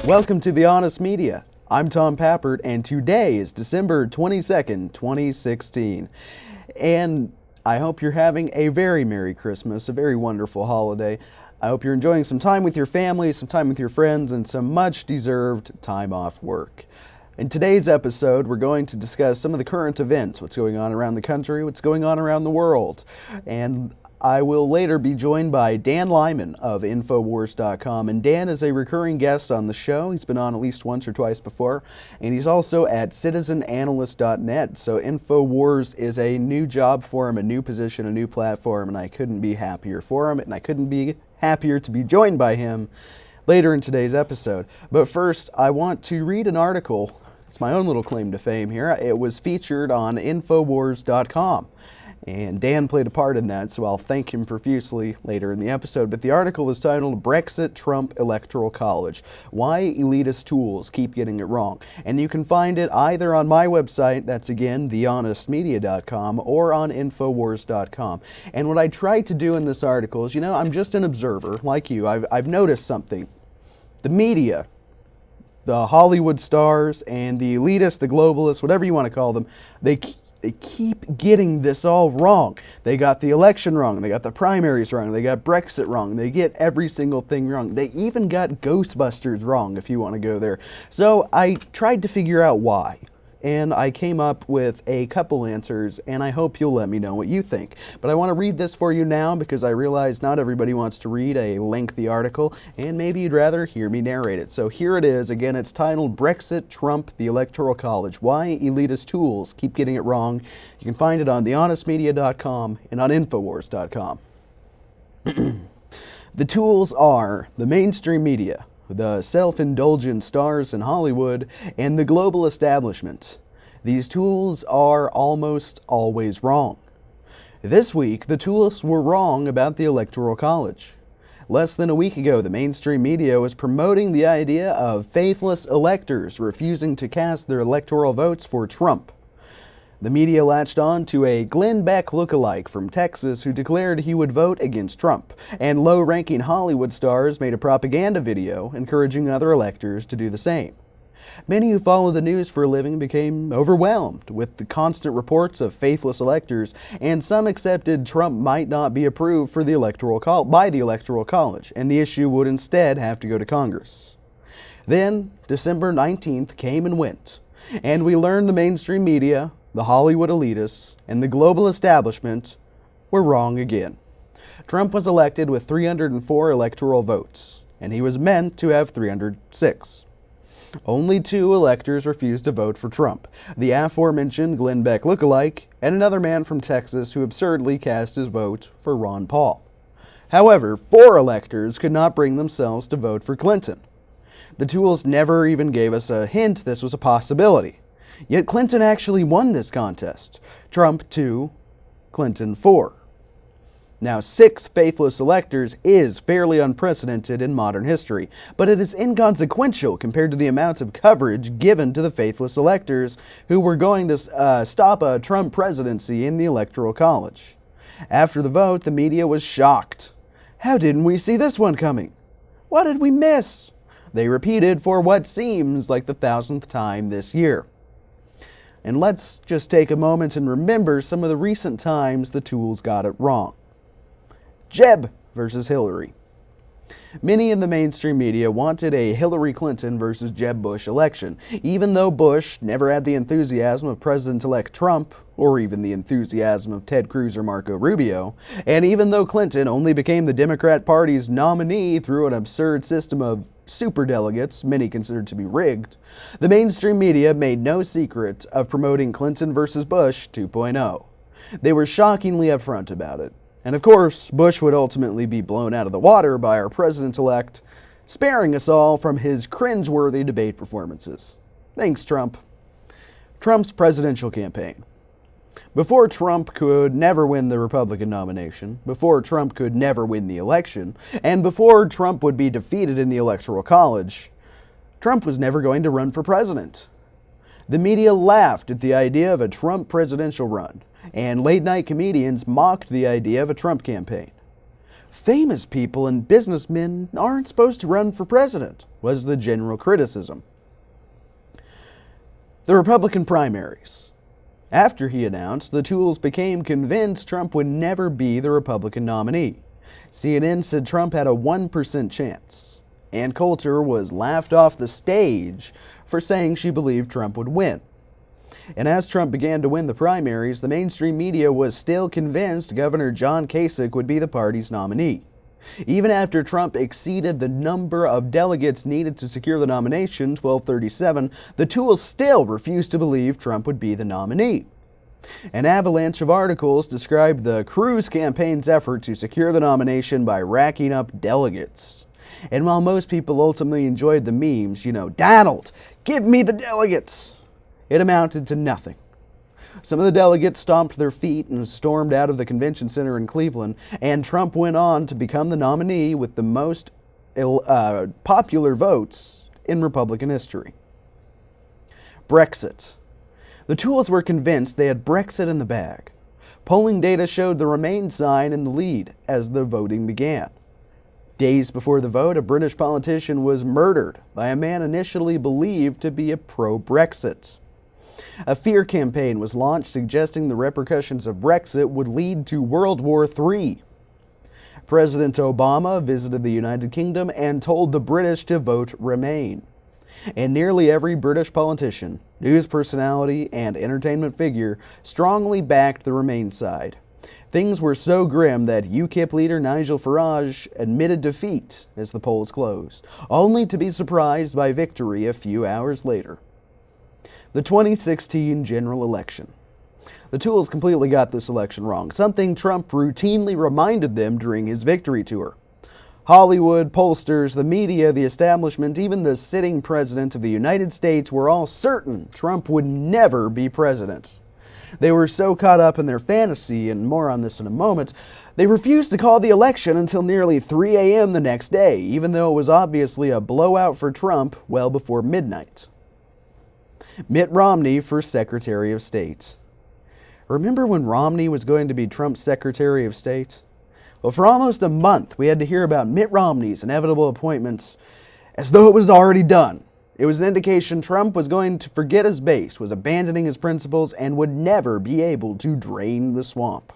Welcome to The Honest Media. I'm Tom Pappert, and today is December 22nd, 2016. And I hope you're having a very Merry Christmas, a very wonderful holiday. I hope you're enjoying some time with your family, some time with your friends, and some much-deserved time off work. In today's episode, we're going to discuss some of the current events, what's going on around the country, what's going on around the world. And I will later be joined by Dan Lyman of Infowars.com, and Dan is a recurring guest on the show. He's been on at least once or twice before, and he's also at citizenanalyst.net, so Infowars is a new job for him, a new position, a new platform, and I couldn't be happier for him, and I couldn't be happier to be joined by him later in today's episode. But first, I want to read an article. It's my own little claim to fame here. It was featured on Infowars.com. And Dan played a part in that, so I'll thank him profusely later in the episode. But the article is titled Brexit Trump Electoral College, Why Elitist Tools Keep Getting It Wrong. And you can find it either on my website, that's again, thehonestmedia.com, or on Infowars.com. And what I tried to do in this article is, I'm just an observer, like you. I've noticed something. The media, the Hollywood stars, and the elitists, the globalists, whatever you want to call them, they keep getting this all wrong. They got the election wrong. They got the primaries wrong. They got Brexit wrong. They get every single thing wrong. They even got Ghostbusters wrong, if you want to go there. So I tried to figure out why. And I came up with a couple answers, and I hope you'll let me know what you think. But I want to read this for you now because I realize not everybody wants to read a lengthy article, and maybe you'd rather hear me narrate it. So here it is. Again, it's titled Brexit Trump the Electoral College, Why Elitist Tools Keep Getting It Wrong. You can find it on thehonestmedia.com and on Infowars.com. The tools are the mainstream media, the self-indulgent stars in Hollywood, and the global establishment. These tools are almost always wrong. This week, the tools were wrong about the Electoral College. Less than a week ago, the mainstream media was promoting the idea of faithless electors refusing to cast their electoral votes for Trump. The media latched on to a Glenn Beck lookalike from Texas who declared he would vote against Trump, and low-ranking Hollywood stars made a propaganda video encouraging other electors to do the same. Many who follow the news for a living became overwhelmed with the constant reports of faithless electors, and some accepted Trump might not be approved for the by the Electoral College, and the issue would instead have to go to Congress. Then, December 19th came and went, and we learned the mainstream media, the Hollywood elitists, and the global establishment were wrong again. Trump was elected with 304 electoral votes, and he was meant to have 306. Only 2 electors refused to vote for Trump, the aforementioned Glenn Beck lookalike, and another man from Texas who absurdly cast his vote for Ron Paul. However, 4 electors could not bring themselves to vote for Clinton. The tools never even gave us a hint this was a possibility. Yet Clinton actually won this contest. Trump 2, Clinton 4. Now, 6 faithless electors is fairly unprecedented in modern history, but it is inconsequential compared to the amounts of coverage given to the faithless electors who were going to stop a Trump presidency in the Electoral College. After the vote, the media was shocked. How didn't we see this one coming? What did we miss? They repeated for what seems like the 1,000th time this year. And let's just take a moment and remember some of the recent times the tools got it wrong. Jeb versus Hillary. Many in the mainstream media wanted a Hillary Clinton versus Jeb Bush election, even though Bush never had the enthusiasm of President-elect Trump, or even the enthusiasm of Ted Cruz or Marco Rubio, and even though Clinton only became the Democrat Party's nominee through an absurd system of superdelegates, many considered to be rigged, the mainstream media made no secret of promoting Clinton versus Bush 2.0. They were shockingly upfront about it. And of course, Bush would ultimately be blown out of the water by our president-elect, sparing us all from his cringeworthy debate performances. Thanks, Trump. Trump's presidential campaign. Before Trump could never win the Republican nomination, before Trump could never win the election, and before Trump would be defeated in the Electoral College, Trump was never going to run for president. The media laughed at the idea of a Trump presidential run, and late-night comedians mocked the idea of a Trump campaign. Famous people and businessmen aren't supposed to run for president. was the general criticism. The Republican primaries. After he announced, the tools became convinced Trump would never be the Republican nominee. CNN said Trump had a 1% chance. Ann Coulter was laughed off the stage for saying she believed Trump would win. And as Trump began to win the primaries, the mainstream media was still convinced Governor John Kasich would be the party's nominee. Even after Trump exceeded the number of delegates needed to secure the nomination, 1237, the tools still refused to believe Trump would be the nominee. An avalanche of articles described the Cruz campaign's effort to secure the nomination by racking up delegates. And while most people ultimately enjoyed the memes, Donald, give me the delegates, it amounted to nothing. Some of the delegates stomped their feet and stormed out of the convention center in Cleveland, and Trump went on to become the nominee with the most popular votes in Republican history. Brexit. The tools were convinced they had Brexit in the bag. Polling data showed the Remain sign in the lead as the voting began. Days before the vote, a British politician was murdered by a man initially believed to be a pro-Brexit. A fear campaign was launched suggesting the repercussions of Brexit would lead to World War III. President Obama visited the United Kingdom and told the British to vote Remain. And nearly every British politician, news personality, and entertainment figure strongly backed the Remain side. Things were so grim that UKIP leader Nigel Farage admitted defeat as the polls closed, only to be surprised by victory a few hours later. The 2016 general election. The tools completely got this election wrong, something Trump routinely reminded them during his victory tour. Hollywood, pollsters, the media, the establishment, even the sitting president of the United States were all certain Trump would never be president. They were so caught up in their fantasy, and more on this in a moment, they refused to call the election until nearly 3 a.m. the next day, even though it was obviously a blowout for Trump well before midnight. Mitt Romney for Secretary of State. Remember when Romney was going to be Trump's Secretary of State? Well, for almost a month, we had to hear about Mitt Romney's inevitable appointments as though it was already done. It was an indication Trump was going to forget his base, was abandoning his principles, and would never be able to drain the swamp.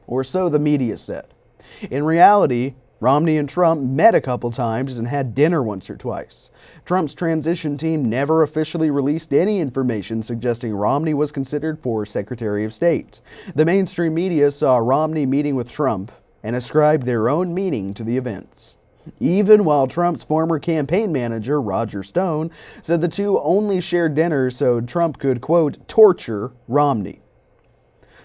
Or so the media said. In reality, Romney and Trump met a couple times and had dinner once or twice. Trump's transition team never officially released any information suggesting Romney was considered for Secretary of State. The mainstream media saw Romney meeting with Trump and ascribed their own meaning to the events. Even while Trump's former campaign manager, Roger Stone, said the two only shared dinners so Trump could, quote, torture Romney.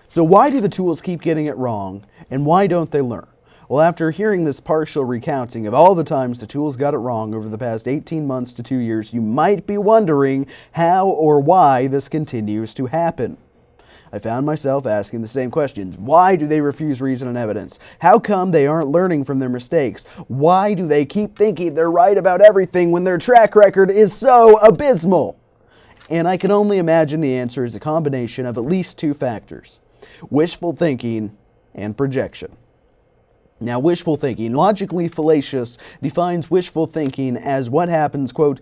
So why do the tools keep getting it wrong, and why don't they learn? Well, after hearing this partial recounting of all the times the tools got it wrong over the past 18 months to 2 years, you might be wondering how or why this continues to happen. I found myself asking the same questions. Why do they refuse reason and evidence? How come they aren't learning from their mistakes? Why do they keep thinking they're right about everything when their track record is so abysmal? And I can only imagine the answer is a combination of at least two factors: wishful thinking and projection. Now, wishful thinking, logically fallacious, defines wishful thinking as what happens, quote,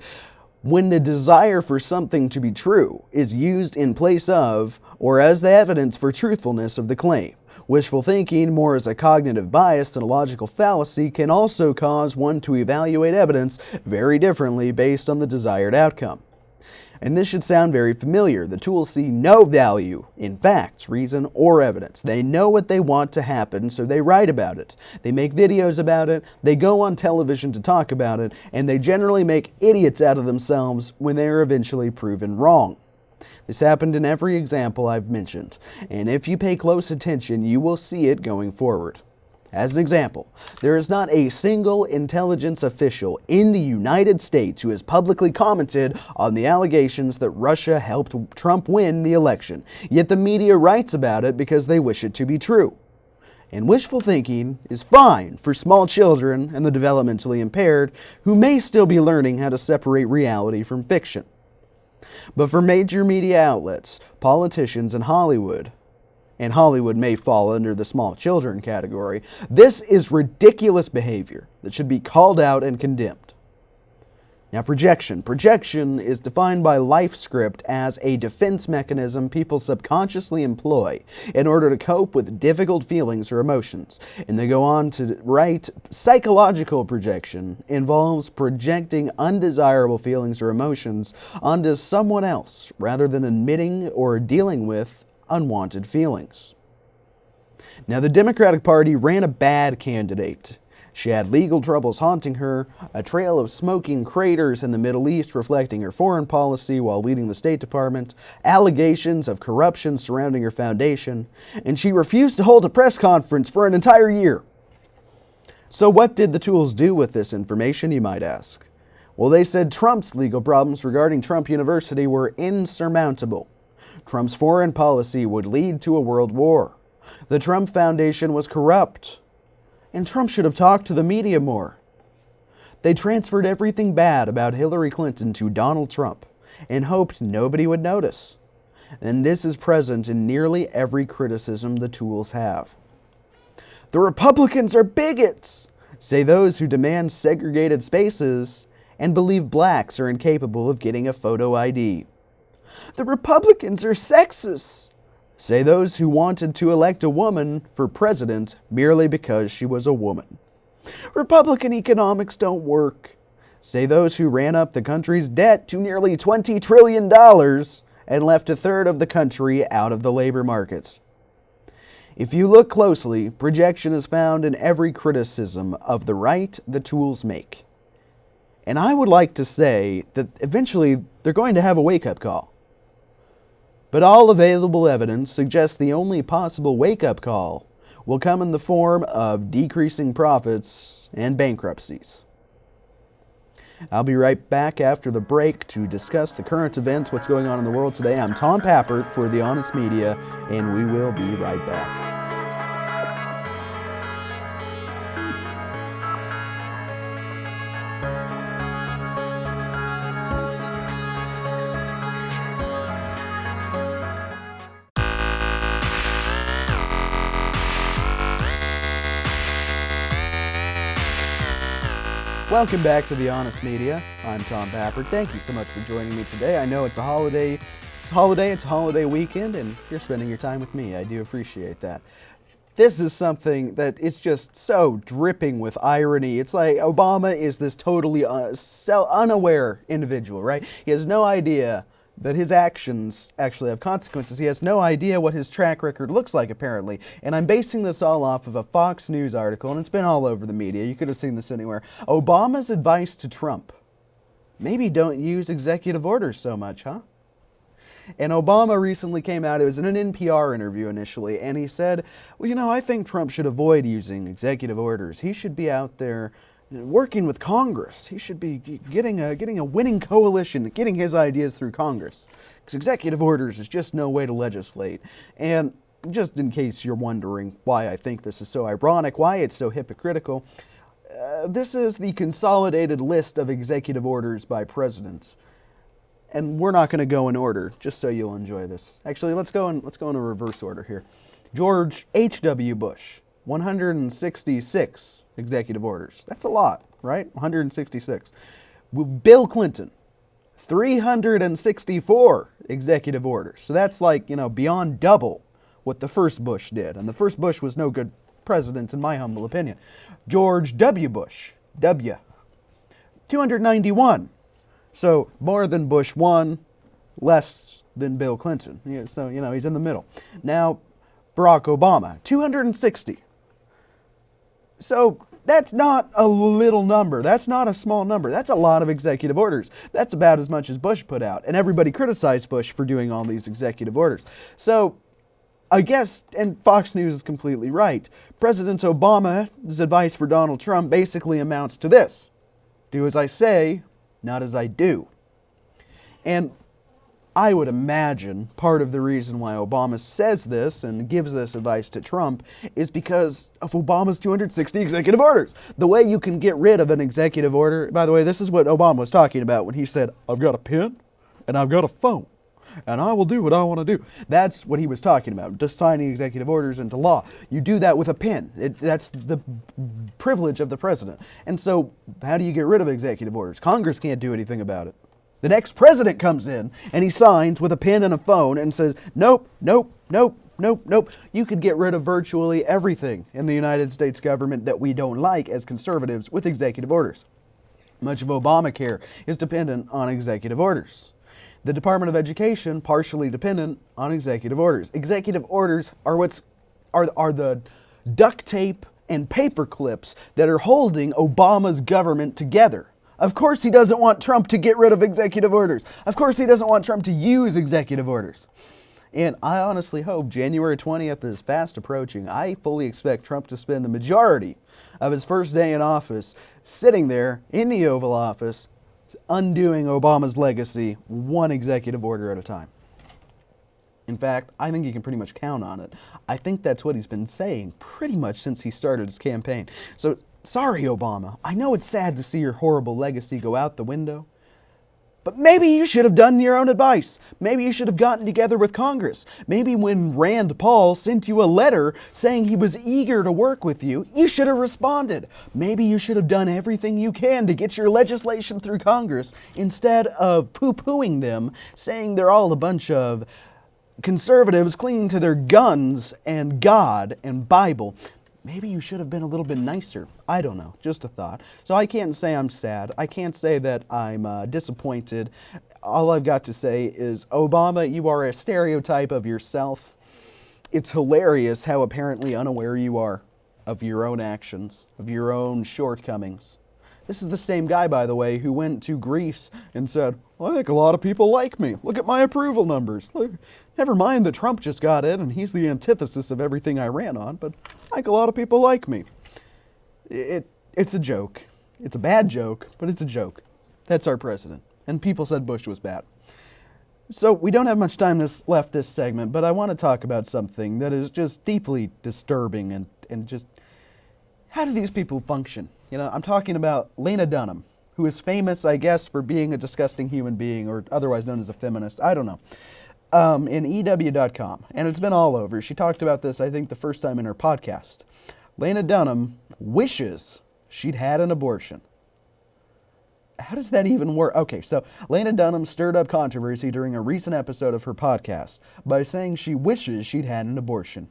when the desire for something to be true is used in place of or as the evidence for truthfulness of the claim. Wishful thinking, more as a cognitive bias than a logical fallacy, can also cause one to evaluate evidence very differently based on the desired outcome. And this should sound very familiar. The tools see no value in facts, reason, or evidence. They know what they want to happen, so they write about it. They make videos about it, they go on television to talk about it, and they generally make idiots out of themselves when they are eventually proven wrong. This happened in every example I've mentioned, and if you pay close attention, you will see it going forward. As an example, there is not a single intelligence official in the United States who has publicly commented on the allegations that Russia helped Trump win the election, yet the media writes about it because they wish it to be true. And wishful thinking is fine for small children and the developmentally impaired who may still be learning how to separate reality from fiction. But for major media outlets, politicians, and Hollywood may fall under the small children category, this is ridiculous behavior that should be called out and condemned. Now, projection. Projection is defined by LifeScript as a defense mechanism people subconsciously employ in order to cope with difficult feelings or emotions. And they go on to write, psychological projection involves projecting undesirable feelings or emotions onto someone else rather than admitting or dealing with unwanted feelings. Now, the Democratic Party ran a bad candidate. She had legal troubles haunting her, a trail of smoking craters in the Middle East reflecting her foreign policy while leading the State Department, allegations of corruption surrounding her foundation, and she refused to hold a press conference for an entire year. So what did the tools do with this information, you might ask? Well, they said Trump's legal problems regarding Trump University were insurmountable. Trump's foreign policy would lead to a world war. The Trump Foundation was corrupt. And Trump should have talked to the media more. They transferred everything bad about Hillary Clinton to Donald Trump and hoped nobody would notice. And this is present in nearly every criticism the tools have. The Republicans are bigots, say those who demand segregated spaces and believe blacks are incapable of getting a photo ID. The Republicans are sexist, say those who wanted to elect a woman for president merely because she was a woman. Republican economics don't work, say those who ran up the country's debt to nearly $20 trillion and left a third of the country out of the labor market. If you look closely, projection is found in every criticism of the right the tools make. And I would like to say that eventually they're going to have a wake-up call. But all available evidence suggests the only possible wake-up call will come in the form of decreasing profits and bankruptcies. I'll be right back after the break to discuss the current events, what's going on in the world today. I'm Tom Pappert for The Honest Media, and we will be right back. Welcome back to The Honest Media. I'm Tom Pappert. Thank you so much for joining me today. I know it's a holiday weekend, and you're spending your time with me. I do appreciate that. This is something that it's just so dripping with irony. It's like Obama is this totally unaware individual, right? He has no idea that his actions actually have consequences. He has no idea what his track record looks like, apparently. And I'm basing this all off of a Fox News article, and it's been all over the media. You could have seen this anywhere. Obama's advice to Trump: maybe don't use executive orders so much, huh? And Obama recently came out, it was in an NPR interview initially, and he said, well, you know, I think Trump should avoid using executive orders. He should be out there working with Congress. He should be getting a winning coalition, getting his ideas through Congress. Because executive orders is just no way to legislate. And just in case you're wondering why I think this is so ironic, why it's so hypocritical, this is the consolidated list of executive orders by presidents. And we're not going to go in order, just so you'll enjoy this. Actually, let's go in a reverse order here. George H.W. Bush, 166 executive orders. That's a lot, right? 166. Bill Clinton, 364 executive orders. So that's like, beyond double what the first Bush did. And the first Bush was no good president, in my humble opinion. George W. Bush, 291. So more than Bush 1, less than Bill Clinton. So, he's in the middle. Now, Barack Obama, 260. So that's not a little number. That's not a small number. That's a lot of executive orders. That's about as much as Bush put out. And everybody criticized Bush for doing all these executive orders. So I guess, and Fox News is completely right, President Obama's advice for Donald Trump basically amounts to this: do as I say, not as I do. And I would imagine part of the reason why Obama says this and gives this advice to Trump is because of Obama's 260 executive orders. The way you can get rid of an executive order, by the way, this is what Obama was talking about when he said, I've got a pen and I've got a phone. and I will do what I want to do. That's what he was talking about, just signing executive orders into law. You do that with a pen. That's the privilege of the president. And so how do you get rid of executive orders? Congress can't do anything about it. The next president comes in and he signs with a pen and a phone and says, nope, nope, nope, nope, nope. You could get rid of virtually everything in the United States government that we don't like as conservatives with executive orders. Much of Obamacare is dependent on executive orders. The Department of Education partially dependent on executive orders. Executive orders are the duct tape and paper clips that are holding Obama's government together. Of course he doesn't want Trump to get rid of executive orders. Of course he doesn't want Trump to use executive orders. And I honestly hope January 20th is fast approaching. I fully expect Trump to spend the majority of his first day in office sitting there in the Oval Office, undoing Obama's legacy one executive order at a time. In fact, I think you can pretty much count on it. I think that's what he's been saying pretty much since he started his campaign. So, sorry, Obama. I know it's sad to see your horrible legacy go out the window. But maybe you should have done your own advice. Maybe you should have gotten together with Congress. Maybe when Rand Paul sent you a letter saying he was eager to work with you, you should have responded. Maybe you should have done everything you can to get your legislation through Congress instead of poo-pooing them, saying they're all a bunch of conservatives clinging to their guns and God and Bible. Maybe you should have been a little bit nicer. I don't know, just a thought. So I can't say I'm sad. I can't say that I'm disappointed. All I've got to say is, Obama, you are a stereotype of yourself. It's hilarious how apparently unaware you are of your own actions, of your own shortcomings. This is the same guy, by the way, who went to Greece and said, well, I think a lot of people like me. Look at my approval numbers. Look, never mind that Trump just got in and he's the antithesis of everything I ran on, but I think a lot of people like me. It's a joke. It's a bad joke, but it's a joke. That's our president. And people said Bush was bad. So we don't have much time left this segment, but I want to talk about something that is just deeply disturbing and just, how do these people function? You know, I'm talking about Lena Dunham, who is famous, I guess, for being a disgusting human being, or otherwise known as a feminist. I don't know. In EW.com, and it's been all over. She talked about this, I think, the first time in her podcast. Lena Dunham wishes she'd had an abortion. How does that even work? Okay, so Lena Dunham stirred up controversy during a recent episode of her podcast by saying she wishes she'd had an abortion.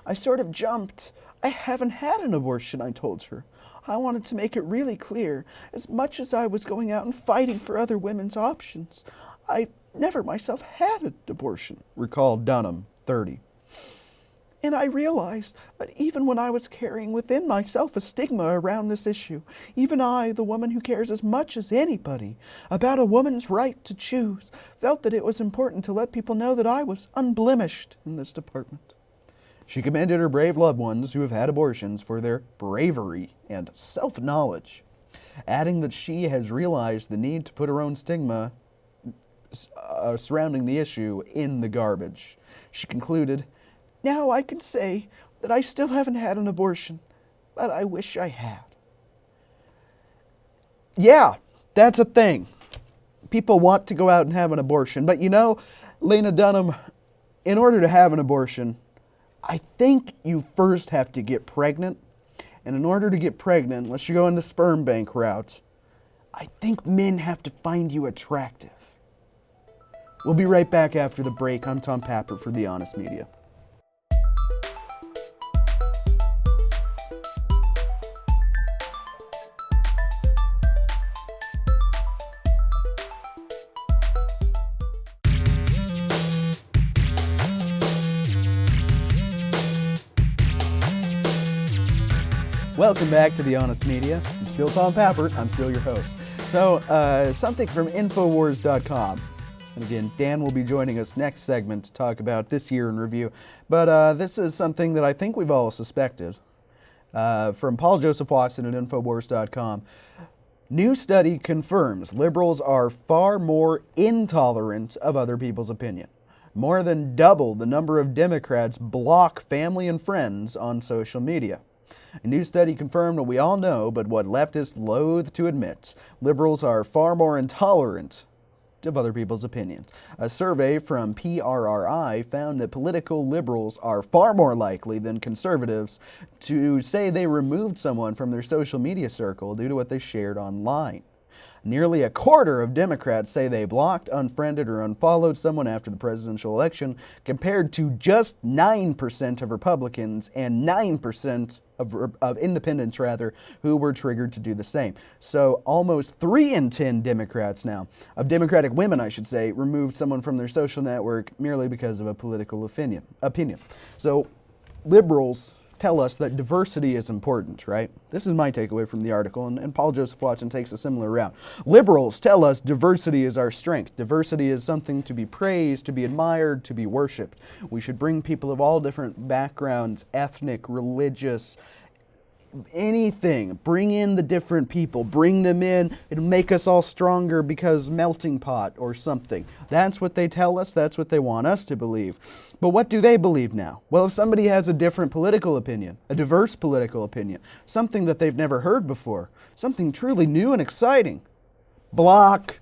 I sort of jumped. I haven't had an abortion, I told her. I wanted to make it really clear. As much as I was going out and fighting for other women's options, I never myself had an abortion, recalled Dunham, 30. And I realized that even when I was carrying within myself a stigma around this issue, even I, the woman who cares as much as anybody about a woman's right to choose, felt that it was important to let people know that I was unblemished in this department. She commended her brave loved ones who have had abortions for their bravery and self-knowledge, adding that she has realized the need to put her own stigma surrounding the issue in the garbage. She concluded, now I can say that I still haven't had an abortion, but I wish I had. Yeah, that's a thing. People want to go out and have an abortion, but you know, Lena Dunham, in order to have an abortion, I think you first have to get pregnant. And in order to get pregnant, unless you go in the sperm bank route, I think men have to find you attractive. We'll be right back after the break. I'm Tom Papert for The Honest Media. Welcome back to The Honest Media. I'm still Tom Papert. I'm still your host. So, something from Infowars.com. And again, Dan will be joining us next segment to talk about this year in review. But this is something that I think we've all suspected. From Paul Joseph Watson at Infowars.com. New study confirms liberals are far more intolerant of other people's opinion. More than double the number of Democrats block family and friends on social media. A new study confirmed what we all know, but what leftists loathe to admit. Liberals are far more intolerant of other people's opinions. A survey from PRRI found that political liberals are far more likely than conservatives to say they removed someone from their social media circle due to what they shared online. Nearly a quarter of Democrats say they blocked, unfriended, or unfollowed someone after the presidential election, compared to just 9% of Republicans and 9% of independents, who were triggered to do the same. So almost 3 in 10 Democrats now, of Democratic women, I should say, removed someone from their social network merely because of a political opinion. So liberals tell us that diversity is important, right? This is my takeaway from the article, and Paul Joseph Watson takes a similar route. Liberals tell us diversity is our strength. Diversity is something to be praised, to be admired, to be worshipped. We should bring people of all different backgrounds, ethnic, religious, anything. Bring in the different people. Bring them in. It'll make us all stronger because melting pot or something. That's what they tell us. That's what they want us to believe. But what do they believe now? Well, if somebody has a different political opinion, a diverse political opinion, something that they've never heard before, something truly new and exciting, block,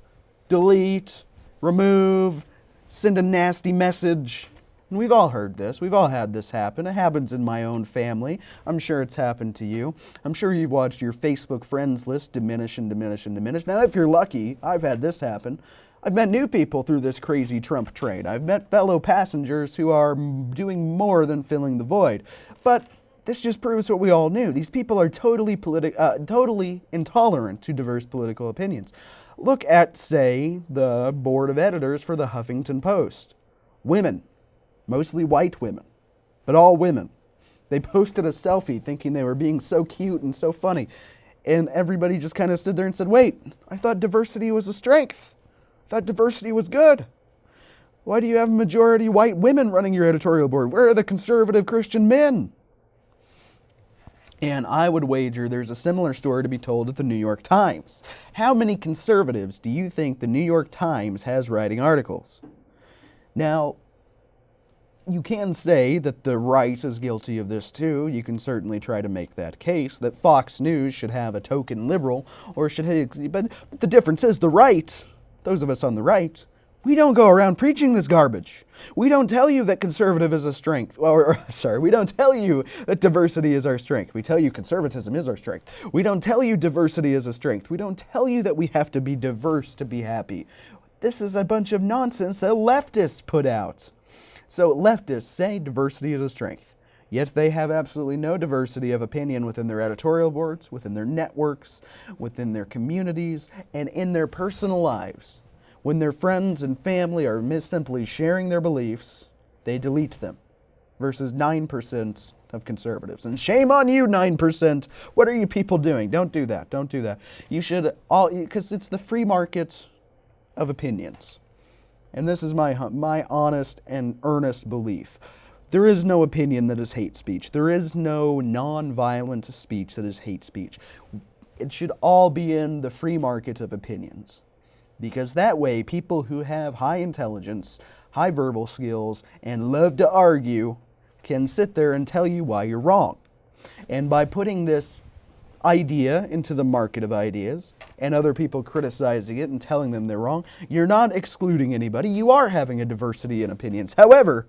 delete, remove, send a nasty message. And we've all heard this. We've all had this happen. It happens in my own family. I'm sure it's happened to you. I'm sure you've watched your Facebook friends list diminish and diminish and diminish. Now, if you're lucky, I've had this happen. I've met new people through this crazy Trump trade. I've met fellow passengers who are doing more than filling the void. But this just proves what we all knew. These people are totally intolerant to diverse political opinions. Look at, say, the board of editors for the Huffington Post. Women. Mostly white women, but all women. They posted a selfie thinking they were being so cute and so funny. And everybody just kind of stood there and said, wait, I thought diversity was a strength. I thought diversity was good. Why do you have majority white women running your editorial board? Where are the conservative Christian men? And I would wager there's a similar story to be told at the New York Times. How many conservatives do you think the New York Times has writing articles? Now, you can say that the right is guilty of this too. You can certainly try to make that case, that Fox News should have a token liberal, or should have, but the difference is the right, those of us on the right, we don't go around preaching this garbage. We don't tell you that conservative is a strength, we don't tell you that diversity is our strength. We tell you conservatism is our strength. We don't tell you diversity is a strength. We don't tell you that we have to be diverse to be happy. This is a bunch of nonsense that leftists put out. So leftists say diversity is a strength, yet they have absolutely no diversity of opinion within their editorial boards, within their networks, within their communities, and in their personal lives. When their friends and family are simply sharing their beliefs, they delete them, versus 9% of conservatives. And shame on you, 9%. What are you people doing? Don't do that. Don't do that. You should all, because it's the free market of opinions. And this is my honest and earnest belief. There is no opinion that is hate speech. There is no non-violent speech that is hate speech. It should all be in the free market of opinions. Because that way, people who have high intelligence, high verbal skills, and love to argue can sit there and tell you why you're wrong. And by putting this idea into the market of ideas, and other people criticizing it and telling them they're wrong, you're not excluding anybody. You are having a diversity in opinions. However,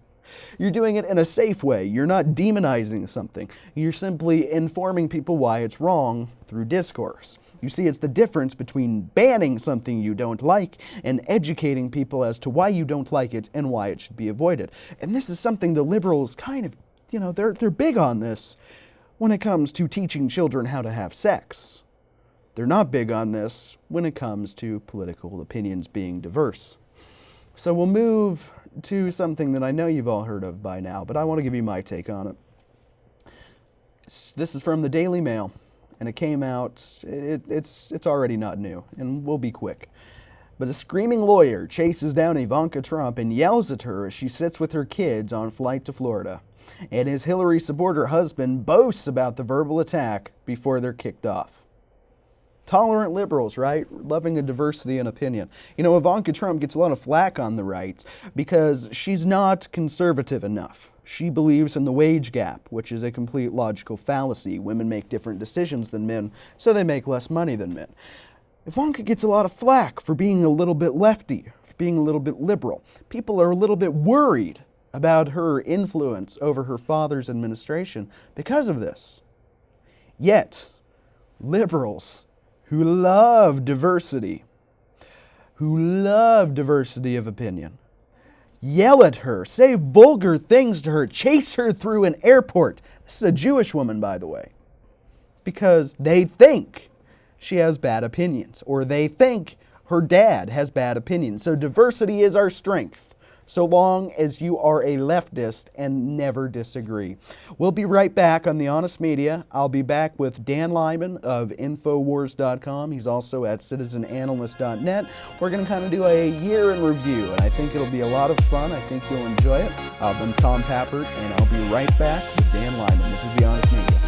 you're doing it in a safe way. You're not demonizing something. You're simply informing people why it's wrong through discourse. You see, it's the difference between banning something you don't like and educating people as to why you don't like it and why it should be avoided. And this is something the liberals kind of, they're big on this when it comes to teaching children how to have sex. They're not big on this when it comes to political opinions being diverse. So we'll move to something that I know you've all heard of by now, but I want to give you my take on it. This is from the Daily Mail, and it came out, it's already not new, and we'll be quick. But a screaming lawyer chases down Ivanka Trump and yells at her as she sits with her kids on flight to Florida. And his Hillary supporter husband boasts about the verbal attack before they're kicked off. Tolerant liberals, right? Loving a diversity in opinion. Ivanka Trump gets a lot of flack on the right because she's not conservative enough. She believes in the wage gap, which is a complete logical fallacy. Women make different decisions than men, so they make less money than men. Ivanka gets a lot of flack for being a little bit lefty, being a little bit liberal. People are a little bit worried about her influence over her father's administration because of this. Yet, liberals who love diversity of opinion, yell at her, say vulgar things to her, chase her through an airport. This is a Jewish woman, by the way, because they think she has bad opinions, or they think her dad has bad opinions. So diversity is our strength, so long as you are a leftist and never disagree. We'll be right back on The Honest Media. I'll be back with Dan Lyman of Infowars.com. He's also at citizenanalyst.net. We're going to kind of do a year in review, and I think it'll be a lot of fun. I think you'll enjoy it. I'm Tom Pappert, and I'll be right back with Dan Lyman. This is The Honest Media.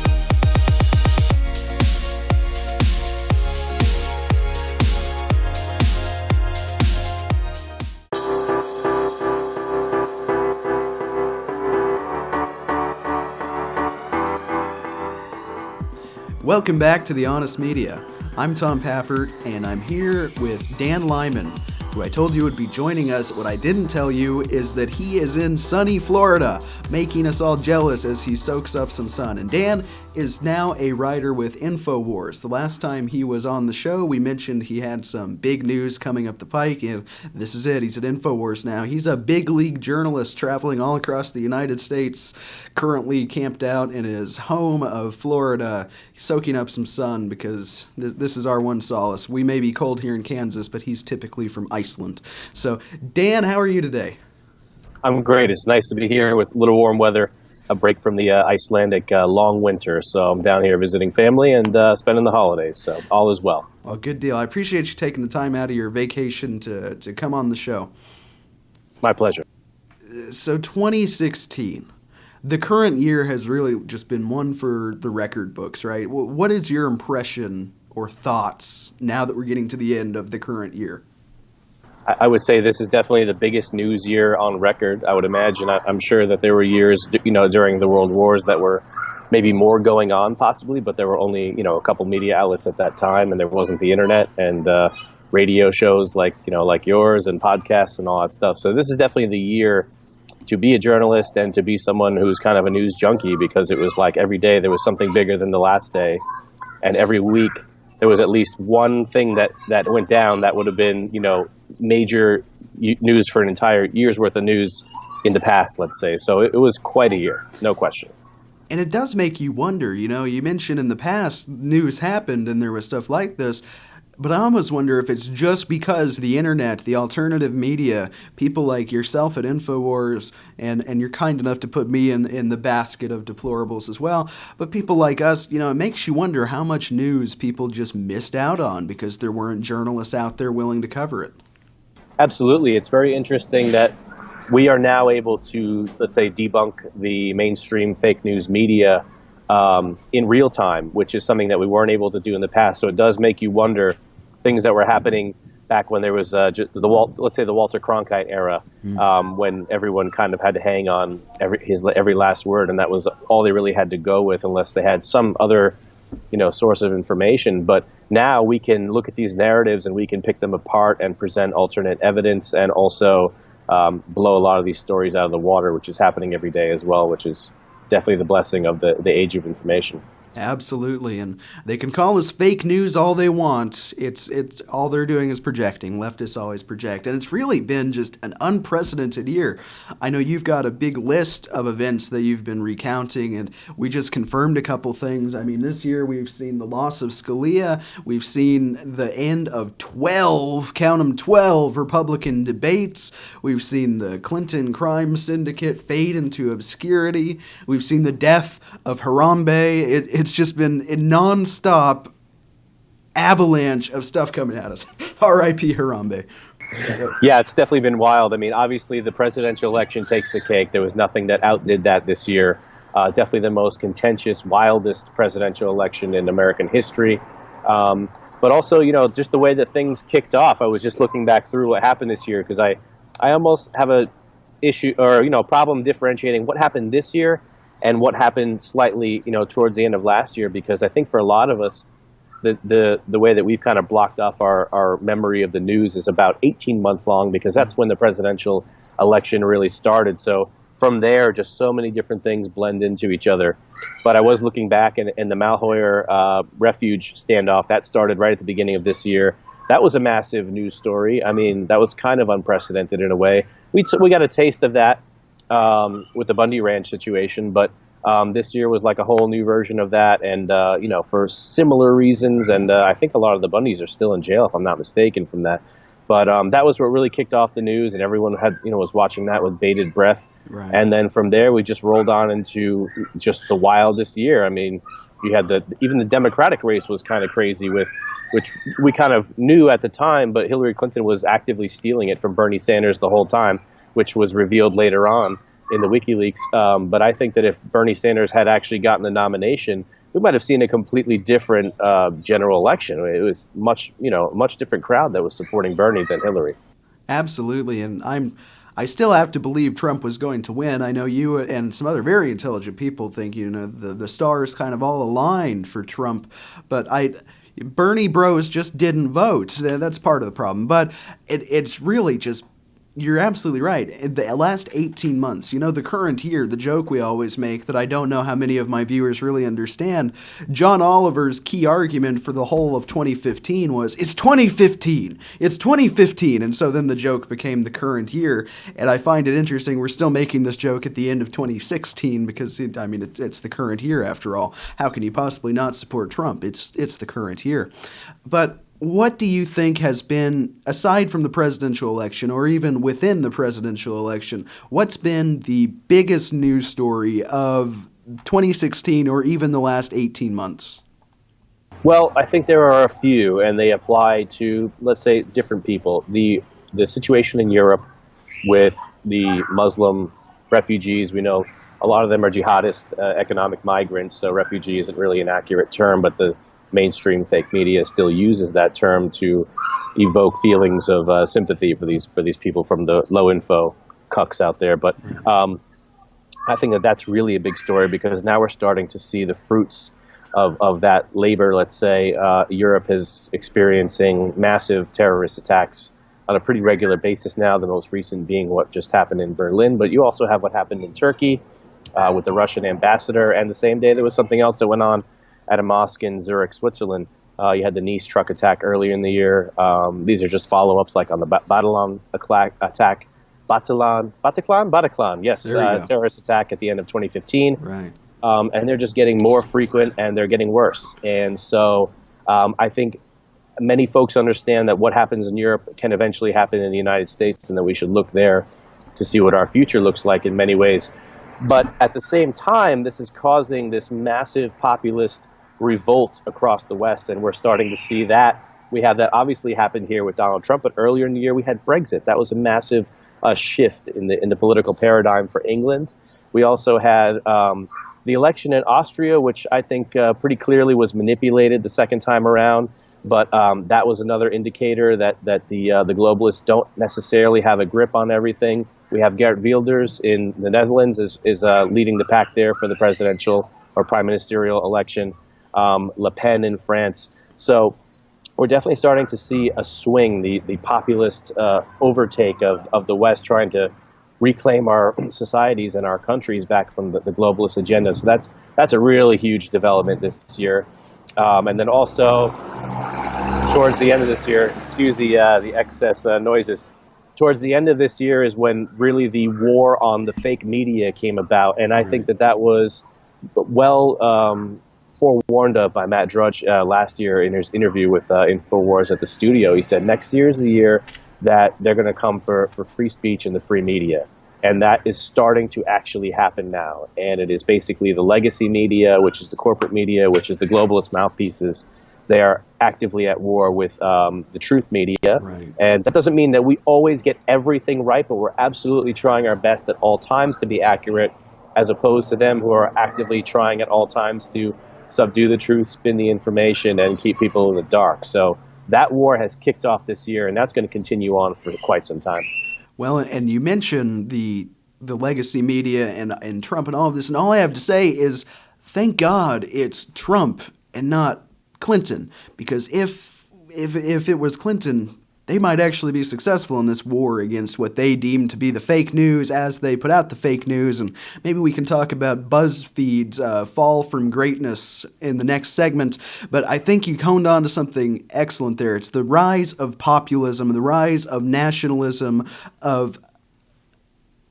Welcome back to The Honest Media. I'm Tom Pappert, and I'm here with Dan Lyman, who I told you would be joining us. What I didn't tell you is that he is in sunny Florida, making us all jealous as he soaks up some sun. And Dan is now a writer with Infowars. The last time he was on the show, we mentioned he had some big news coming up the pike, and this is it. He's at Infowars now. He's a big league journalist traveling all across the United States, currently camped out in his home of Florida, soaking up some sun because this is our one solace. We may be cold here in Kansas, but he's typically from Iceland. So, Dan, how are you today? I'm great. It's nice to be here with a little warm weather, a break from the Icelandic long winter. So I'm down here visiting family and spending the holidays. So all is well. Well, good deal. I appreciate you taking the time out of your vacation to come on the show. My pleasure. So 2016, the current year has really just been one for the record books, right? What is your impression or thoughts now that we're getting to the end of the current year? I would say this is definitely the biggest news year on record. I would imagine. I'm sure that there were years, during the world wars that were maybe more going on possibly, but there were only, a couple media outlets at that time, and there wasn't the internet and radio shows like yours and podcasts and all that stuff. So this is definitely the year to be a journalist and to be someone who's kind of a news junkie, because it was like every day there was something bigger than the last day, and every week there was at least one thing that went down that would have been, major news for an entire year's worth of news in the past, let's say. So it was quite a year, no question. And it does make you wonder, you mentioned in the past news happened and there was stuff like this, but I almost wonder if it's just because the internet, the alternative media, people like yourself at Infowars, and you're kind enough to put me in the basket of deplorables as well, but people like us, it makes you wonder how much news people just missed out on because there weren't journalists out there willing to cover it. Absolutely. It's very interesting that we are now able to, let's say, debunk the mainstream fake news media in real time, which is something that we weren't able to do in the past. So it does make you wonder things that were happening back when there was let's say the Walter Cronkite era, when everyone kind of had to hang on every last word, and that was all they really had to go with unless they had some other source of information. But now we can look at these narratives and we can pick them apart and present alternate evidence, and also blow a lot of these stories out of the water, which is happening every day as well, which is definitely the blessing of the age of information. Absolutely, and they can call us fake news all they want. It's all they're doing is projecting. Leftists always project, and it's really been just an unprecedented year. I know you've got a big list of events that you've been recounting, and we just confirmed a couple things. I mean, this year we've seen the loss of Scalia. We've seen the end of 12, count them 12, Republican debates. We've seen the Clinton crime syndicate fade into obscurity. We've seen the death of Harambe. It's just been a nonstop avalanche of stuff coming at us. R.I.P. Harambe. Yeah, it's definitely been wild. I mean, obviously the presidential election takes the cake. There was nothing that outdid that this year. Definitely the most contentious, wildest presidential election in American history. But also, just the way that things kicked off. I was just looking back through what happened this year, because I almost have a issue or, problem differentiating what happened this year and what happened slightly, towards the end of last year, because I think for a lot of us, the way that we've kind of blocked off our memory of the news is about 18 months long, because that's when the presidential election really started. So from there, just so many different things blend into each other. But I was looking back, and the Malheur refuge standoff, that started right at the beginning of this year. That was a massive news story. I mean, that was kind of unprecedented in a way. We got a taste of that with the Bundy Ranch situation, but this year was like a whole new version of that, and for similar reasons. And I think a lot of the Bundys are still in jail, if I'm not mistaken, from that. But that was what really kicked off the news, and everyone was watching that with bated breath. Right. And then from there, we just rolled on into just the wildest year. I mean, you had even the Democratic race was kind of crazy, which we kind of knew at the time, but Hillary Clinton was actively stealing it from Bernie Sanders the whole time, which was revealed later on in the WikiLeaks. But I think that if Bernie Sanders had actually gotten the nomination, we might have seen a completely different general election. It was much different crowd that was supporting Bernie than Hillary. Absolutely, and I still have to believe Trump was going to win. I know you and some other very intelligent people think the stars kind of all aligned for Trump, but Bernie bros just didn't vote. That's part of the problem. But it's really just, you're absolutely right. In the last 18 months, the current year, the joke we always make that I don't know how many of my viewers really understand, John Oliver's key argument for the whole of 2015 was, it's 2015! It's 2015! And so then the joke became the current year. And I find it interesting we're still making this joke at the end of 2016 because, it's the current year after all. How can you possibly not support Trump? It's the current year. But what do you think has been, aside from the presidential election or even within the presidential election, what's been the biggest news story of 2016 or even the last 18 months? Well, I think there are a few, and they apply to, let's say, different people. The situation in Europe with the Muslim refugees, we know a lot of them are jihadist, economic migrants, so refugee isn't really an accurate term, but the mainstream fake media still uses that term to evoke feelings of sympathy for these people from the low info cucks out there. But I think that's really a big story, because now we're starting to see the fruits of that labor. Let's say Europe is experiencing massive terrorist attacks on a pretty regular basis now, the most recent being what just happened in Berlin. But you also have what happened in Turkey with the Russian ambassador, and the same day there was something else that went on at a mosque in Zurich, Switzerland. You had the Nice truck attack earlier in the year. These are just follow-ups, like on the Bataclan attack. Bataclan, yes, terrorist attack at the end of 2015. Right. And they're just getting more frequent, and they're getting worse. And so I think many folks understand that what happens in Europe can eventually happen in the United States, and that we should look there to see what our future looks like in many ways. But at the same time, this is causing this massive populist revolt across the West, and we're starting to see that. We have that obviously happened here with Donald Trump, but earlier in the year we had Brexit. That was a massive shift in the political paradigm for England. We also had the election in Austria, which I think pretty clearly was manipulated the second time around. But that was another indicator that the globalists don't necessarily have a grip on everything. We have Geert Wilders in the Netherlands is leading the pack there for the presidential or prime ministerial election. Le Pen in France. So we're definitely starting to see a swing, the populist overtake of the West, trying to reclaim our societies and our countries back from the globalist agenda. So that's a really huge development this year. And then also towards the end of this year, excuse the excess noises, towards the end of this year is when really the war on the fake media came about. And I think that was forewarned of by Matt Drudge last year in his interview with InfoWars at the studio. He said next year is the year that they're going to come for free speech and the free media. And that is starting to actually happen now. And it is basically the legacy media, which is the corporate media, which is the globalist mouthpieces. They are actively at war with the truth media. Right. And that doesn't mean that we always get everything right, but we're absolutely trying our best at all times to be accurate, as opposed to them who are actively trying at all times to subdue the truth, spin the information, and keep people in the dark. So that war has kicked off this year, and that's going to continue on for quite some time. Well, and you mentioned the legacy media and Trump and all of this, and all I have to say is thank God it's Trump and not Clinton, because if it was Clinton, they might actually be successful in this war against what they deem to be the fake news as they put out the fake news. And maybe we can talk about BuzzFeed's fall from greatness in the next segment. But I think you honed on to something excellent there. It's the rise of populism, the rise of nationalism, of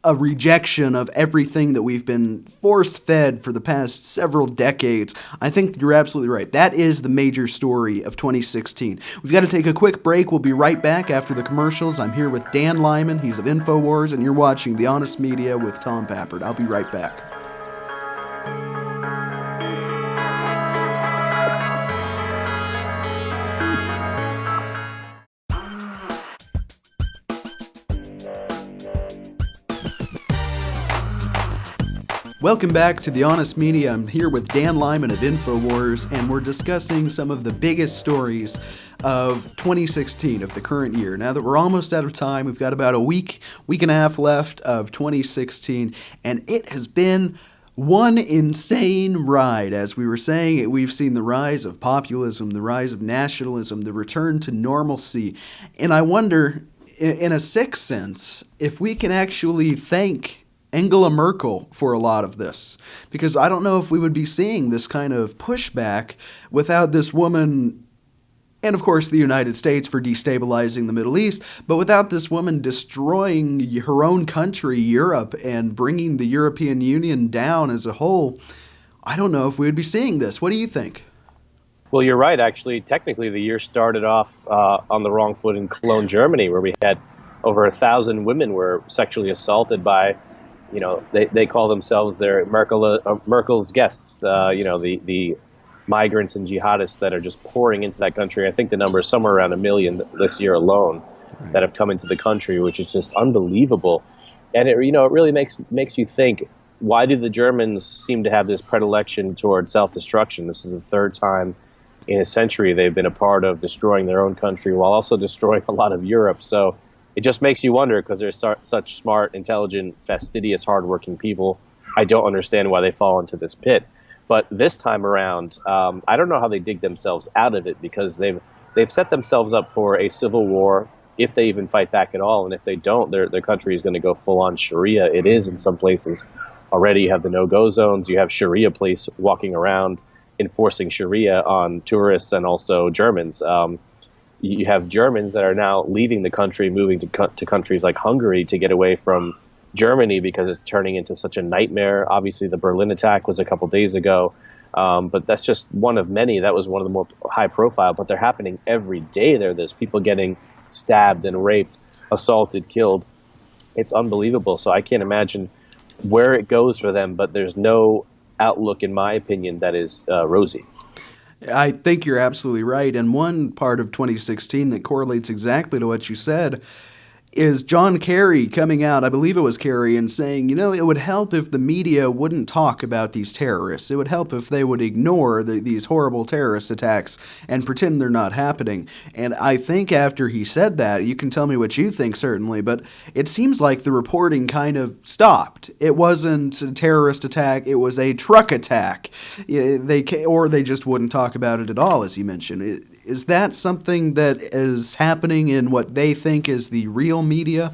a rejection of everything that we've been force-fed for the past several decades. I think you're absolutely right. That is the major story of 2016. We've got to take a quick break. We'll be right back after the commercials. I'm here with Dan Lyman. He's of InfoWars, and you're watching The Honest Media with Tom Pappard. I'll be right back. Welcome back to The Honest Media. I'm here with Dan Lyman of InfoWars, and we're discussing some of the biggest stories of 2016, of the current year. Now that we're almost out of time, we've got about a week and a half left of 2016, and it has been one insane ride. As we were saying, we've seen the rise of populism, the rise of nationalism, the return to normalcy, and I wonder, in a sick sense, if we can actually thank Angela Merkel for a lot of this, because I don't know if we would be seeing this kind of pushback without this woman, and of course the United States for destabilizing the Middle East, but without this woman destroying her own country, Europe, and bringing the European Union down as a whole. I don't know if we would be seeing this. What do you think? Well, you're right. Actually, technically, the year started off on the wrong foot in Cologne, Germany, where we had over 1,000 women were sexually assaulted by, they call themselves Merkel's guests, the migrants and jihadists that are just pouring into that country. I think the number is somewhere around 1 million this year alone that have come into the country, which is just unbelievable. And it really makes you think, why do the Germans seem to have this predilection toward self-destruction? This is the third time in a century they've been a part of destroying their own country while also destroying a lot of Europe. So it just makes you wonder, because they're such smart, intelligent, fastidious, hardworking people. I don't understand why they fall into this pit. But this time around, I don't know how they dig themselves out of it, because they've set themselves up for a civil war, if they even fight back at all. And if they don't, their country is going to go full-on Sharia. It is in some places already. You have the no-go zones. You have Sharia police walking around enforcing Sharia on tourists and also Germans. You have Germans that are now leaving the country, moving to countries like Hungary to get away from Germany because it's turning into such a nightmare. Obviously, the Berlin attack was a couple days ago, but that's just one of many. That was one of the more high profile, but they're happening every day there. There's people getting stabbed and raped, assaulted, killed. It's unbelievable. So I can't imagine where it goes for them, but there's no outlook, in my opinion, that is rosy. I think you're absolutely right. And one part of 2016 that correlates exactly to what you said is John Kerry coming out, I believe it was Kerry, and saying, it would help if the media wouldn't talk about these terrorists. It would help if they would ignore these horrible terrorist attacks and pretend they're not happening. And I think after he said that, you can tell me what you think, certainly, but it seems like the reporting kind of stopped. It wasn't a terrorist attack, it was a truck attack. Or they just wouldn't talk about it at all, as you mentioned. Is that something that is happening in what they think is the real media?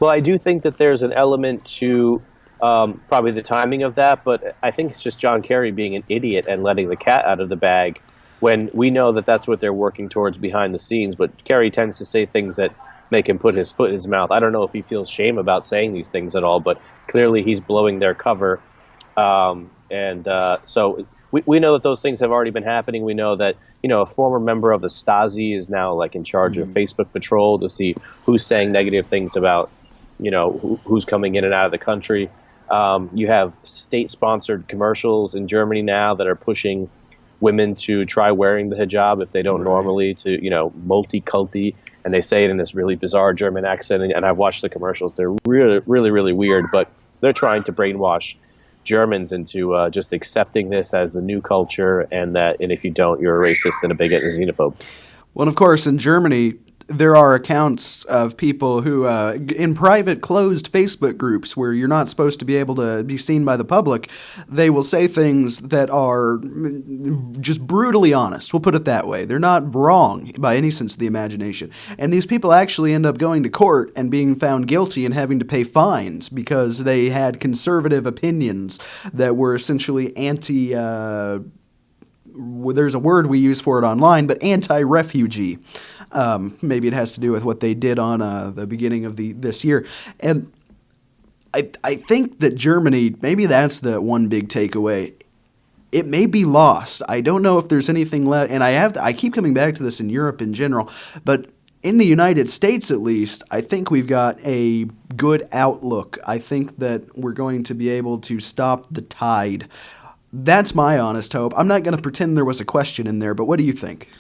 Well, I do think that there's an element to probably the timing of that, but I think it's just John Kerry being an idiot and letting the cat out of the bag when we know that that's what they're working towards behind the scenes. But Kerry tends to say things that make him put his foot in his mouth. I don't know if he feels shame about saying these things at all, but clearly he's blowing their cover. So we know that those things have already been happening. We know that, a former member of the Stasi is now in charge of Facebook patrol to see who's saying negative things about, who's coming in and out of the country. You have state-sponsored commercials in Germany now that are pushing women to try wearing the hijab if they don't normally, to, multi-culti, and they say it in this really bizarre German accent. And I've watched the commercials. They're really, really, really weird, but they're trying to brainwash Germans into just accepting this as the new culture, and if you don't, you're a racist and a bigot and a xenophobe. Well, of course, in Germany, there are accounts of people who, in private closed Facebook groups where you're not supposed to be able to be seen by the public, they will say things that are just brutally honest. We'll put it that way. They're not wrong by any sense of the imagination. And these people actually end up going to court and being found guilty and having to pay fines because they had conservative opinions that were essentially there's a word we use for it online, but anti-refugee. Maybe it has to do with what they did on the beginning of this year. And I think that Germany, maybe that's the one big takeaway. It may be lost. I don't know if there's anything left. And I keep coming back to this in Europe in general, but in the United States, at least, I think we've got a good outlook. I think that we're going to be able to stop the tide. That's my honest hope. I'm not going to pretend there was a question in there, but what do you think?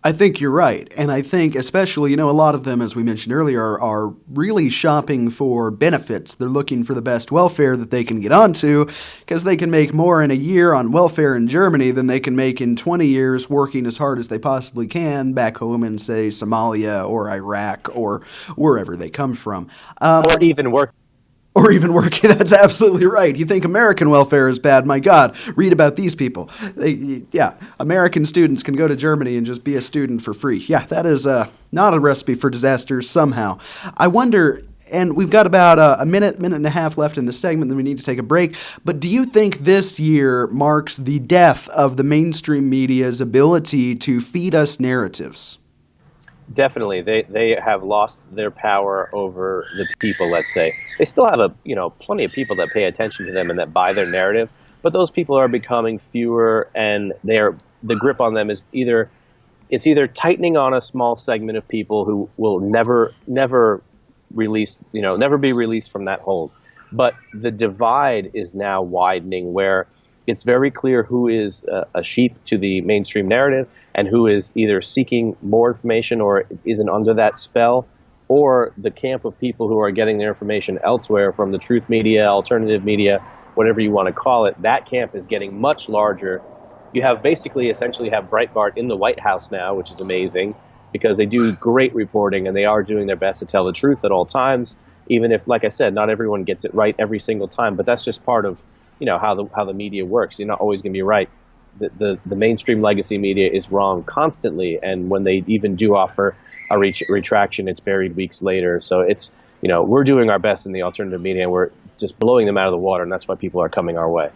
I think you're right. And I think especially, a lot of them, as we mentioned earlier, are really shopping for benefits. They're looking for the best welfare that they can get onto because they can make more in a year on welfare in Germany than they can make in 20 years working as hard as they possibly can back home in, say, Somalia or Iraq or wherever they come from. Or even work. Or even working. That's absolutely right. You think American welfare is bad? My God, read about these people. American students can go to Germany and just be a student for free. Yeah, that is not a recipe for disaster somehow. I wonder, and we've got about a minute and a half left in the segment, then we need to take a break, but do you think this year marks the death of the mainstream media's ability to feed us narratives? Definitely, they have lost their power over the people. Let's say they still have plenty of people that pay attention to them and that buy their narrative, but those people are becoming fewer, and the grip on them is either tightening on a small segment of people who will never release, never be released from that hold. But the divide is now widening, where it's very clear who is a sheep to the mainstream narrative and who is either seeking more information or isn't under that spell, or the camp of people who are getting their information elsewhere from the truth media, alternative media, whatever you want to call it. That camp is getting much larger. You have essentially have Breitbart in the White House now, which is amazing because they do great reporting and they are doing their best to tell the truth at all times, even if, like I said, not everyone gets it right every single time, but that's just part of how the media works. You're not always going to be right. The mainstream legacy media is wrong constantly, and when they even do offer a retraction, it's buried weeks later. So it's we're doing our best in the alternative media, and we're just blowing them out of the water, and that's why people are coming our way.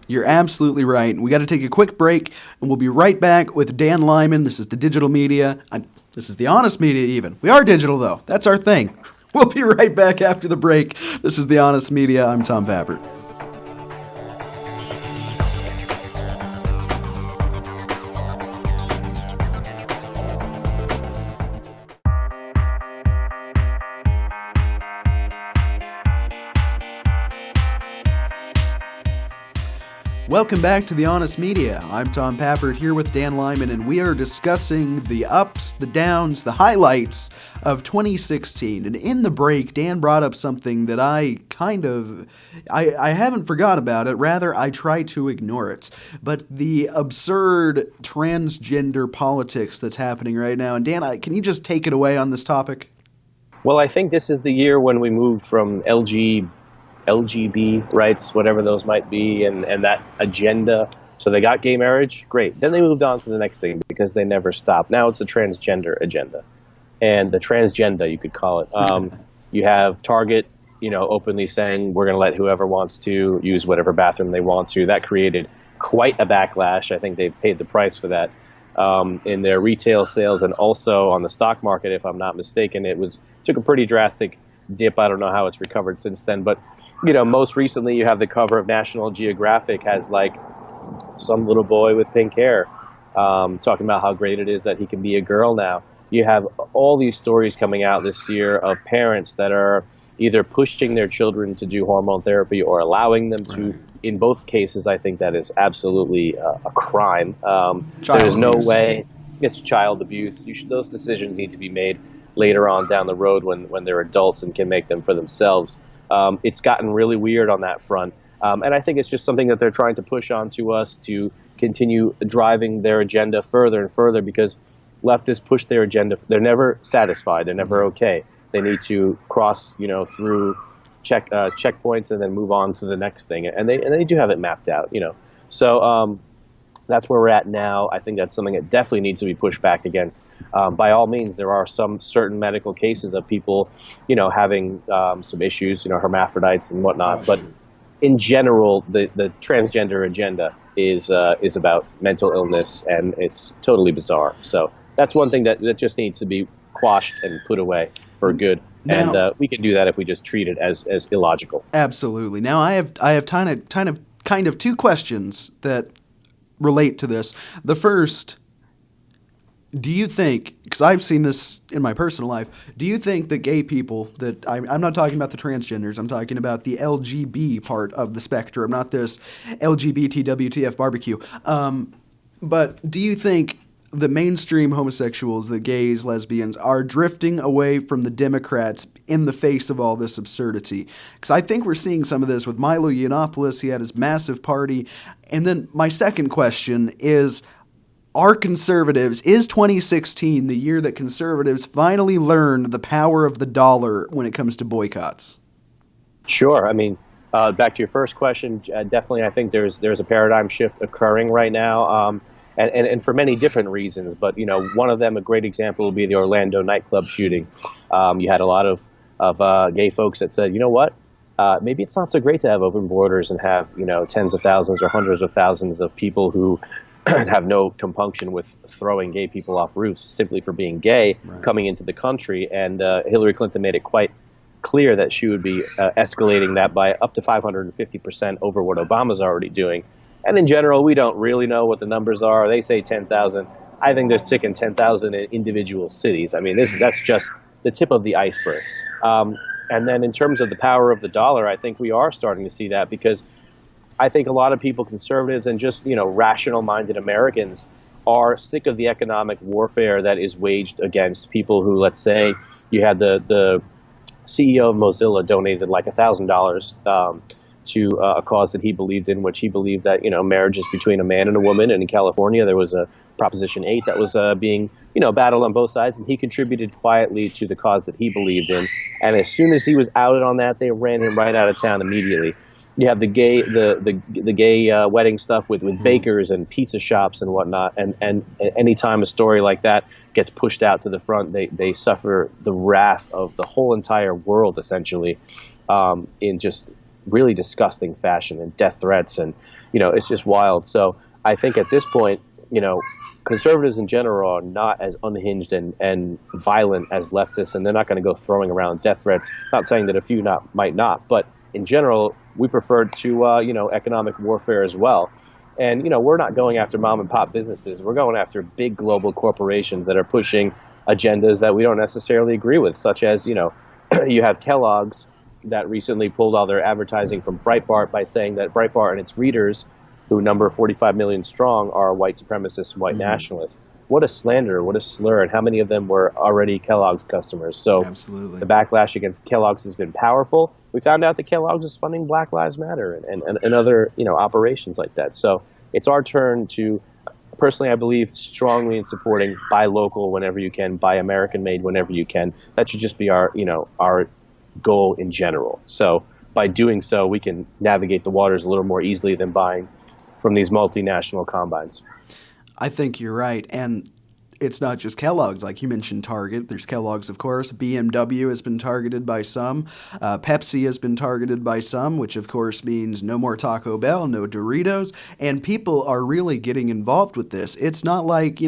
You're absolutely right. We got to take a quick break, and we'll be right back with Dan Lyman. This is the digital media. This is the honest media even. We are digital, though. That's our thing. We'll be right back after the break. This is the honest media. I'm Tom Pappert. Welcome back to The Honest Media. I'm Tom Pappert here with Dan Lyman, and we are discussing the ups, the downs, the highlights of 2016. And in the break, Dan brought up something that I haven't forgot about it. Rather, I try to ignore it. But the absurd transgender politics that's happening right now. And Dan, can you just take it away on this topic? Well, I think this is the year when we moved from LGB rights, whatever those might be, and that agenda So they got gay marriage, great. Then they moved on to the next thing because they never stopped. Now it's a transgender agenda, and the transgender, you could call it. You have Target, openly saying we're going to let whoever wants to use whatever bathroom they want to. That created quite a backlash. I think they paid the price for that in their retail sales, and also on the stock market, if I'm not mistaken. Took a pretty drastic dip. I don't know how it's recovered since then, but most recently you have the cover of National Geographic has like some little boy with pink hair talking about how great it is that he can be a girl now. You have all these stories coming out this year of parents that are either pushing their children to do hormone therapy or allowing them to. In both cases, I think that is absolutely a crime. There's no way it's child abuse. Those decisions need to be made later on down the road when they're adults and can make them for themselves. It's gotten really weird on that front. And I think it's just something that they're trying to push onto us to continue driving their agenda further and further, because leftists push their agenda. They're never satisfied. They're never okay. They need to cross, through checkpoints and then move on to the next thing. And they do have it mapped out, So that's where we're at now. I think that's something that definitely needs to be pushed back against. By all means, there are some certain medical cases of people, having some issues, hermaphrodites and whatnot. But in general, the transgender agenda is about mental illness, and it's totally bizarre. So that's one thing that just needs to be quashed and put away for good. Now, and we can do that if we just treat it as illogical. Absolutely. Now I have kind of two questions that relate to this. The first, do you think, because I've seen this in my personal life, do you think that gay people, that I'm not talking about the transgenders, I'm talking about the LGB part of the spectrum, not this LGBT WTF barbecue, but do you think the mainstream homosexuals, the gays, lesbians, are drifting away from the Democrats in the face of all this absurdity? Because I think we're seeing some of this with Milo Yiannopoulos. He had his massive party. And then my second question is, are conservatives, is 2016 the year that conservatives finally learned the power of the dollar when it comes to boycotts? Sure. I mean, back to your first question, definitely I think there's a paradigm shift occurring right now. And for many different reasons, but one of them, a great example, will be the Orlando nightclub shooting. You had a lot of gay folks that said, you know what, maybe it's not so great to have open borders and have tens of thousands or hundreds of thousands of people who have no compunction with throwing gay people off roofs simply for being gay coming into the country. And Hillary Clinton made it quite clear that she would be escalating that by up to 550% over what Obama's already doing. And in general, we don't really know what the numbers are. They say 10,000. I think there's ticking 10,000 in individual cities. I mean, that's just the tip of the iceberg. And then in terms of the power of the dollar, I think we are starting to see that, because I think a lot of people, conservatives and just, rational-minded Americans, are sick of the economic warfare that is waged against people who, let's say, you had the CEO of Mozilla donated like $1,000 to a cause that he believed in, which he believed that, marriage is between a man and a woman. And in California, there was a Proposition 8 that was being, battled on both sides. And he contributed quietly to the cause that he believed in. And as soon as he was outed on that, they ran him right out of town immediately. You have the gay wedding stuff with bakers and pizza shops and whatnot. And anytime a story like that gets pushed out to the front, they suffer the wrath of the whole entire world, essentially, in just really disgusting fashion, and death threats, and it's just wild. So I think at this point, conservatives in general are not as unhinged and violent as leftists, and they're not going to go throwing around death threats. Not saying that a few might not, but in general, we prefer to economic warfare as well. And we're not going after mom and pop businesses. We're going after big global corporations that are pushing agendas that we don't necessarily agree with, such as you have Kellogg's that recently pulled all their advertising from Breitbart by saying that Breitbart and its readers, who number 45 million strong, are white supremacists and white nationalists. What a slander, what a slur, and how many of them were already Kellogg's customers. So Absolutely. The backlash against Kellogg's has been powerful. We found out that Kellogg's is funding Black Lives Matter and other operations like that. So it's our turn to, personally, I believe strongly in supporting buy local whenever you can, buy American made whenever you can. That should just be our goal in general. So by doing so, we can navigate the waters a little more easily than buying from these multinational combines. I think you're right. And it's not just Kellogg's. Like you mentioned Target. There's Kellogg's, of course. BMW has been targeted by some. Pepsi has been targeted by some, which of course means no more Taco Bell, no Doritos. And people are really getting involved with this. It's not like,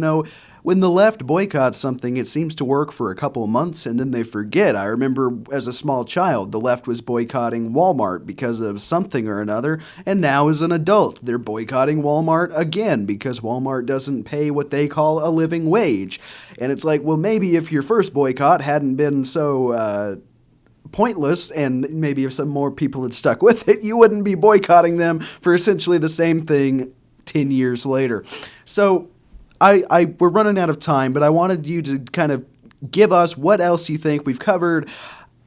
when the left boycotts something, it seems to work for a couple of months and then they forget. I remember as a small child, the left was boycotting Walmart because of something or another, and now as an adult, they're boycotting Walmart again because Walmart doesn't pay what they call a living wage. And it's like, well, maybe if your first boycott hadn't been so pointless and maybe if some more people had stuck with it, you wouldn't be boycotting them for essentially the same thing 10 years later. So we're running out of time, but I wanted you to kind of give us what else you think. We've covered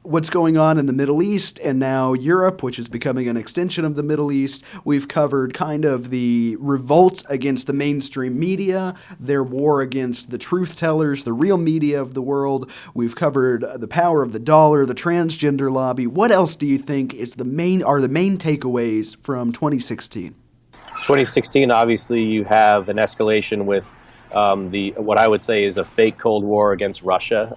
what's going on in the Middle East and now Europe, which is becoming an extension of the Middle East. We've covered kind of the revolt against the mainstream media, their war against the truth tellers, the real media of the world. We've covered the power of the dollar, the transgender lobby. What else do you think are the main takeaways from 2016? 2016, obviously, you have an escalation with what I would say is a fake Cold War against Russia.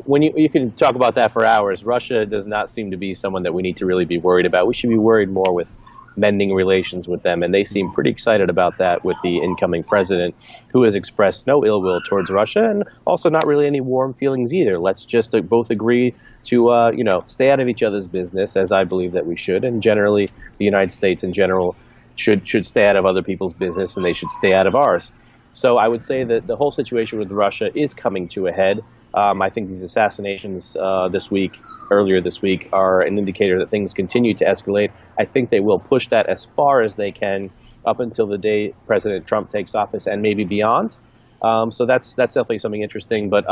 When you can talk about that for hours, Russia does not seem to be someone that we need to really be worried about. We should be worried more with mending relations with them, and they seem pretty excited about that with the incoming president, who has expressed no ill will towards Russia and also not really any warm feelings either. Let's just both agree to stay out of each other's business, as I believe that we should, and generally the United States in general should stay out of other people's business, and they should stay out of ours. So I would say that the whole situation with Russia is coming to a head. I think these assassinations earlier this week, are an indicator that things continue to escalate. I think they will push that as far as they can up until the day President Trump takes office and maybe beyond. So that's definitely something interesting. But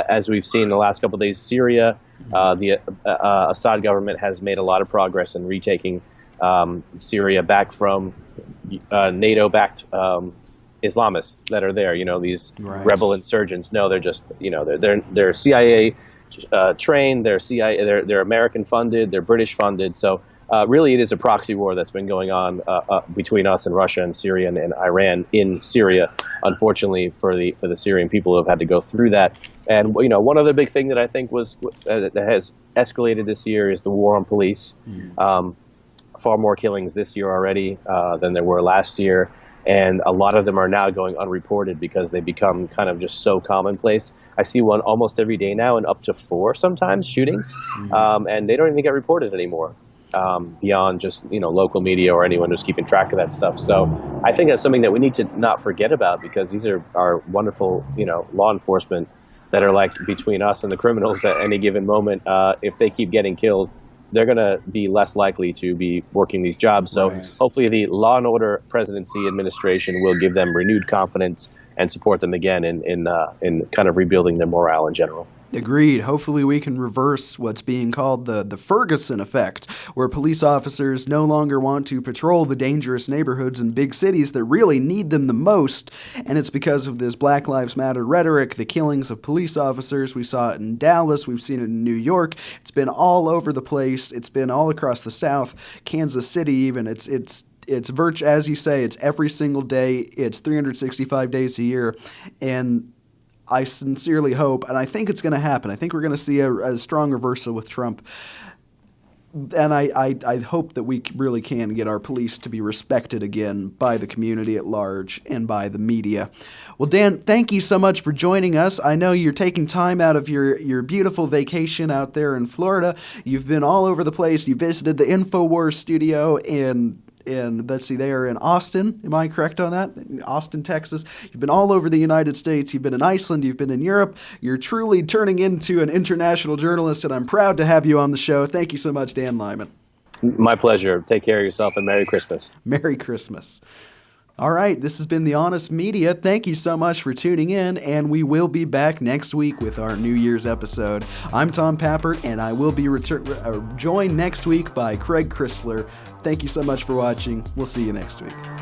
as we've seen the last couple of days, Syria, the Assad government has made a lot of progress in retaking Syria back from NATO-backed Islamists that are there. These right. rebel insurgents. No, they're just they're CIA trained. They're American funded. They're British funded. So really, it is a proxy war that's been going on between us and Russia and Syria and Iran in Syria. Unfortunately, for the Syrian people who have had to go through that. And one other big thing that I think that has escalated this year is the war on police. Far more killings this year already than there were last year. And a lot of them are now going unreported because they become kind of just so commonplace. I see one almost every day now, and up to 4 sometimes shootings, and they don't even get reported anymore beyond just local media or anyone who's keeping track of that stuff. So I think that's something that we need to not forget about, because these are wonderful law enforcement that are like between us and the criminals at any given moment. If they keep getting killed, they're going to be less likely to be working these jobs. So right. Hopefully the Law and Order Presidency administration will give them renewed confidence and support them again in kind of rebuilding their morale in general. Agreed. Hopefully we can reverse what's being called the Ferguson effect, where police officers no longer want to patrol the dangerous neighborhoods in big cities that really need them the most. And it's because of this Black Lives Matter rhetoric, the killings of police officers. We saw it in Dallas. We've seen it in New York. It's been all over the place. It's been all across the South, Kansas City even. It's as you say, it's every single day. It's 365 days a year. And I sincerely hope, and I think it's going to happen. I think we're going to see a strong reversal with Trump. And I hope that we really can get our police to be respected again by the community at large and by the media. Well, Dan, thank you so much for joining us. I know you're taking time out of your beautiful vacation out there in Florida. You've been all over the place. You visited the InfoWars studio in let's see, they are in Austin. Am I correct on that? In Austin, Texas. You've been all over the United States. You've been in Iceland. You've been in Europe. You're truly turning into an international journalist, and I'm proud to have you on the show. Thank you so much, Dan Lyman. My pleasure. Take care of yourself, and Merry Christmas. Merry Christmas. All right, this has been The Honest Media. Thank you so much for tuning in, and we will be back next week with our New Year's episode. I'm Tom Pappert, and I will be joined next week by Craig Chrysler. Thank you so much for watching. We'll see you next week.